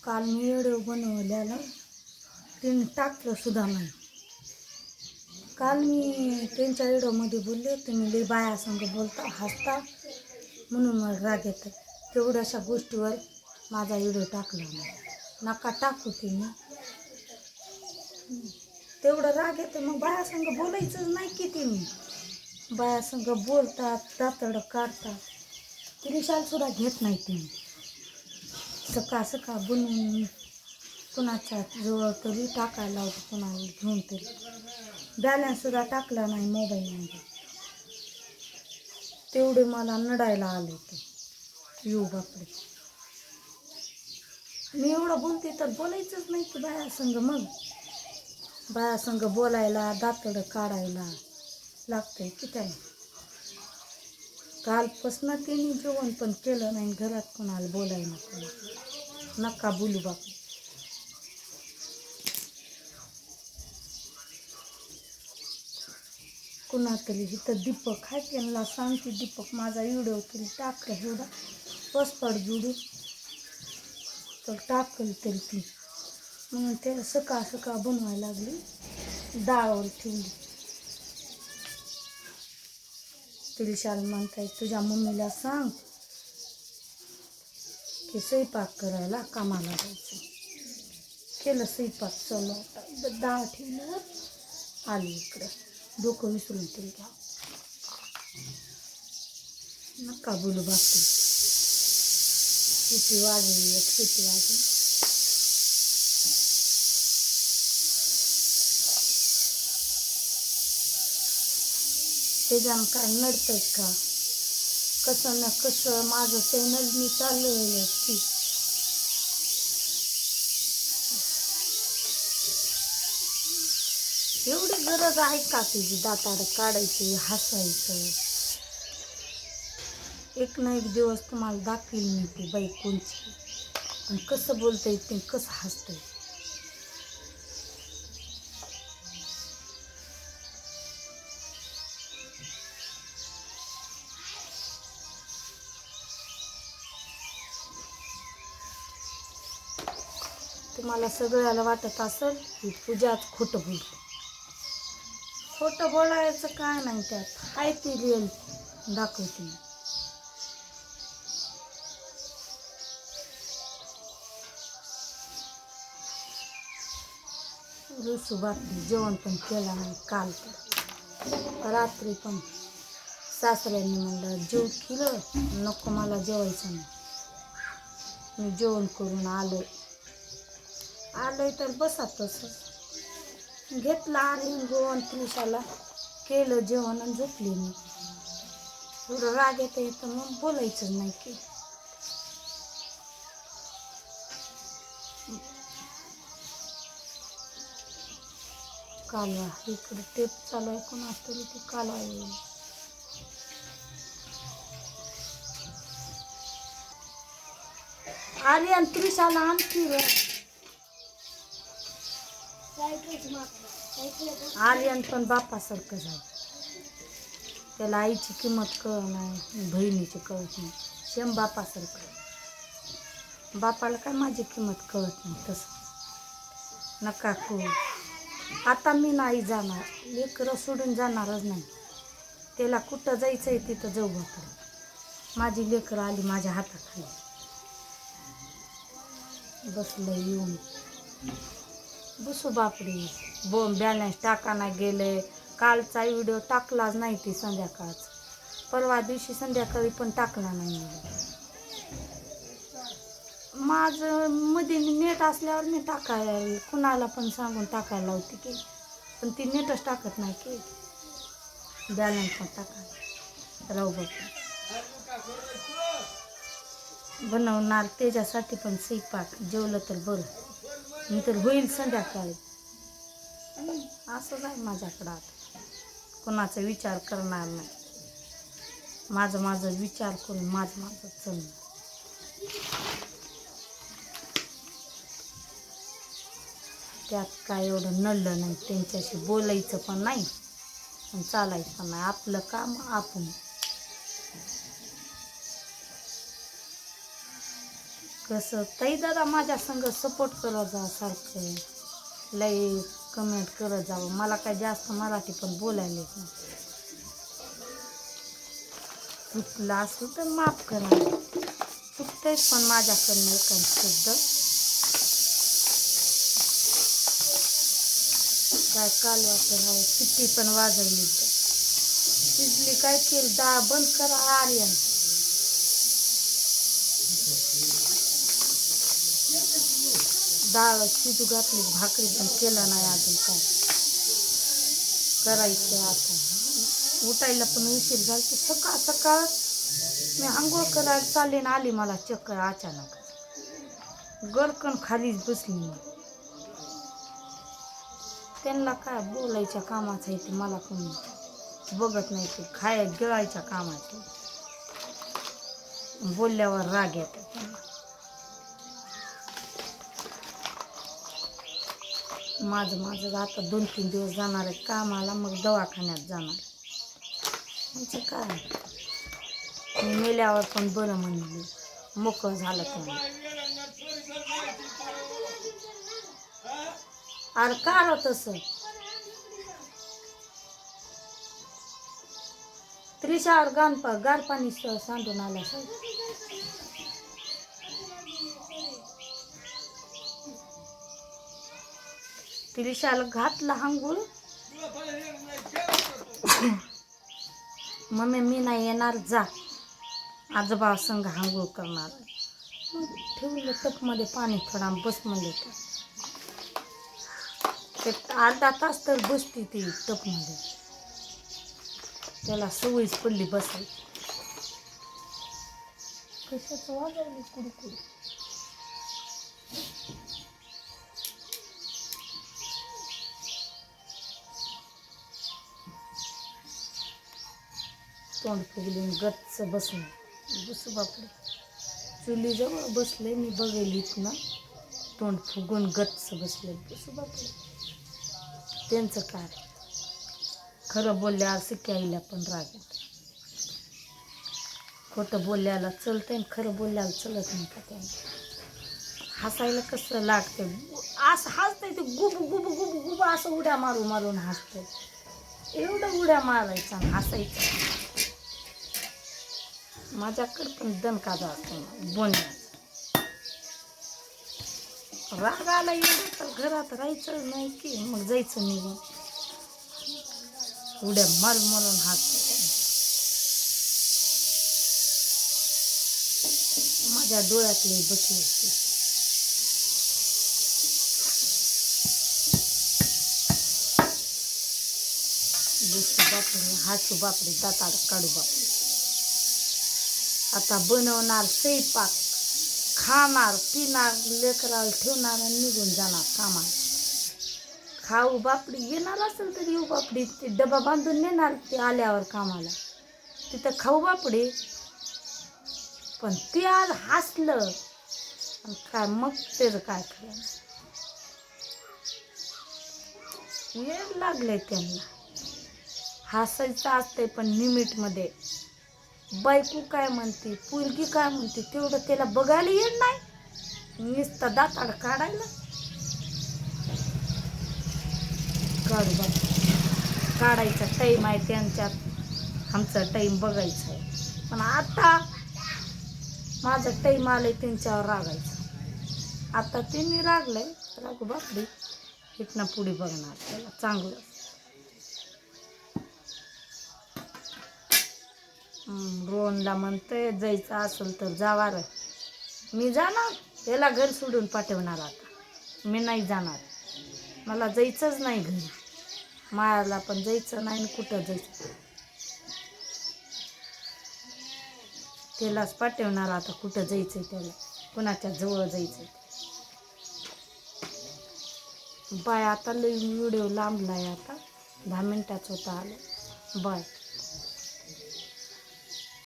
काल मी व्हिडिओ बनवल्याला तिने टाकलं सुद्धा नाही. काल मी त्यांच्या व्हिडिओमध्ये बोलले, तुम्ही लई बायासंग बोलता हसता म्हणून मला राग येतं. तेवढ्याशा गोष्टीवर माझा व्हिडिओ टाकला नाही. नका टाकू तुम्ही. तेवढं राग येतं. मग बायासंग बोलायचंच नाही की तुम्ही. बायासंग बोलतात, दातडं काढतात. त्रिशाल सुद्धा घेत नाही तुम्ही. सकाळ सकाळ बनवून कुणाच्या जवळ तरी टाकायला लावतो, कुणाला घेऊन तरी. बॅलन्ससुद्धा टाकला नाही मोबाईलमध्ये. तेवढे मला नडायला आले ते. येऊ बापरे. मी एवढं बोलते तर बोलायचंच नाही की बायासंग. मग बायासंग बोलायला दातडं काढायला लागतंय की त्याला. कालपासनं त्यांनी जेवण पण केलं नाही. घरात कोणाला बोलायला नको. नका बोलू बापू. कुणा तरी इथं दीपक आहे, त्यांना सांगते दीपक माझा व्हिडिओ तरी टाकलं एवढा पसपट जुडू तर टाकल तरी ती. म्हणून त्याला सकाळ सकाळ बनवायला लागली. डाळवर ठेवली. त्रिशाल म्हणताय तुझ्या मम्मीला सांग की स्वयंपाक करायला कामाला जायचं. केलं स्वयंपाक चालू. आता डाळ ठेवल्यावर आली इकडं. डोकं विसरून तरी घ्या. नका बोलू बापू. शिटी वाजली, एक शिटी वाजली. त्याच्यानं काय नडतंय का? कसं ना कसं माझं चॅनल मी चालवलं की. एवढी गरज आहे का तुझी दाताडं काढायची, हसायचं? एक ना एक दिवस तुम्हाला दाखवील मी ती बाई कोणची. आणि कसं बोलतंय ते, कसं हसतंय. तुम्हाला सगळ्याला वाटत असेल की पूजाच खोटं बोलते. खोटं बोलायचं काय नाही त्यात. हाय ती रिअल दाखवते. रुसू बापली. जेवण पण केलं नाही काल तर. रात्री पण सासऱ्यांनी म्हणलं जेव केलं, नको मला जेवायचं नाही. मी जेवण करून आलोय तर बसा तसंच. घेतला आली गोवन त्रिशाला केलं जेवण आणि झोपली मी. थोडं राग येतं तर मग बोलायचंच नाही की. कालवा इकडे टेप चालू आहे कोणाच तरी, ते कालवा येईल. आली आणि त्रिशाला आणखी आर्यन पण बापासारखं झालं. त्याला आईची किंमत कळत नाही, बहिणीची कळत नाही. शेम बापासारखं. बापाला काय माझी किंमत कळत नाही तसं. नका कळू. आता मी नाही जाणार. लेकरं सोडून जाणारच नाही. त्याला कुठं जायचं आहे तिथं जाऊ बापा. माझी लेकरं आली माझ्या हाताखाली. बसलं येऊन. बसू बापडी. बॅलन्स टाकाना गेले. कालचा व्हिडिओ टाकलाच नाही ती संध्याकाळचा. परवा दिवशी संध्याकाळी पण टाकला नाही. माझं मध्ये नेट असल्यावर मी टाकायला कुणाला पण सांगून टाकायला लावते की. पण ती नेटच टाकत नाही की. बॅलन्स पण टाकायला राहू बापा. बनवणार त्याच्यासाठी पण स्वयंपाक. जेवलं तर बरं, मी तर होईल संध्याकाळी. असंच आहे माझ्याकडं आता. कोणाचा विचार करणार नाही. माझा विचार करून माझं चालणं. त्यात काय एवढं नडलं नाही. त्यांच्याशी बोलायचं पण नाही आणि चालायचं पण नाही. आपलं काम आपण कसं ताई दादा माझ्या संग सपोर्ट करत जा, सारखं लाईक कमेंट करत जावं. मला काय जास्त मराठी पण बोलायला येत नाही. चुकलं असलं तर माफ करा. चुकतेच पण माझ्याकडनं एखाद शब्द काय कालवा तर आहे. शिट्टी पण वाजवली तर शिजली काय केलं. डाळ बंद करा आर्यन. डाळ शिजू घातली, भाकरी पण केलं नाही अजून. काय करायचं आता. उठायला पण उशीर झाला. तर सकाळ सकाळ मी आंघोळ करायला चालले ना आली मला चक्कर अचानक. गडकन खालीच बसली मी. त्यांना काय बोलायच्या कामाचं आहे ते, मला कोणी बघत नाही. ते गिळायच्या कामाचं. बोलल्यावर राग येतो त्यांना. माझं आता 2-3 दिवस जाणार आहे कामाला, मग दवाखान्यात जाणार. म्हणजे काय मी मेल्यावर पण बरं म्हणली, मोकळं झालं त्यांना. अरे का तसं त्रिशावर गार पाणी सांडून आलं सर. त्रिशाला घातलं हांगूळ. मम्मी मी नाही येणार, जा आजोबा संग हांगूळ करणार. मग ठेवलं टपमध्ये पाणी थोडा, बस म्हणले ते अर्धा तास तर बसती ती टपमध्ये. त्याला सवयच पडली बसायची. कशाचं वाजवली कुडकुड. तोंड फुगलून गच्च बसलं. बसू बापरे, चुलीजवळ बसले मी, बघेल इथनं तोंड फुगून गच्च बसले. बसू बापरे, त्यांचं काय. खरं बोलल्यावर शिकायला पण राग येतो. खोटं बोलल्याला चलतंय आणि खरं बोलल्याला चलत नाही का त्यांना. हसायला कसं लागते. असं हसतंय ते गुब गुब गुब गुब असं उड्या मारून हसतंय. एवढं उड्या मारायचं आणि हसायचं. माझ्याकडं पण दणकाचा असतो बोलण्याचा. राग आला एवढं तर घरात राहायचं नाही की मग जायचं निघून. उड्या मारून हसतो. माझ्या डोळ्यातले बसले असते. बसू बापरे, हसू बापरे, दाताड काढू बापरे. आता बनवणार स्वयंपाक, खाणार पिणार, लेकराला ठेवणार आणि निघून जाणार कामाला. खाऊ बापडी येणार असेल तर येऊ बापडी. ते डबा बांधून नेणार ते आल्यावर कामाला. तिथं खाऊ बापडी. पण ते आज हसलं आणि काय मग त्याचं काय खरं. वेळ लागले त्यांना. हसायचं असतंय पण लिमिटमध्ये. बायको काय म्हणते, पोरगी काय म्हणते तेवढं त्याला बघायला येत नाही. नुसतं दाताड काढायला. काढू बाबा, काढायचा टाईम आहे त्यांच्यात, आमचा टाईम बघायचा आहे. पण आता माझं टाईम आलंय त्यांच्यावर रागायचं. आता त्यांनी रागलंय, रागू बापडी. इथनं पुढे बघणार त्याला चांगलं. रोहनला म्हणतंय जायचं असेल तर जावा रे. मी जाणार, याला घर सोडून पाठवणार. आता मी नाही जाणार, मला जायचंच नाही घरी. मायाला पण जायचं नाही, कुठं जायचं. त्यालाच पाठवणार आता. कुठं जायचं त्याला, कुणाच्या जवळ जायचं. बाय आता लई व्हिडिओ लांबलाय. आता 10 मिनिटाच होता आलं. बाय.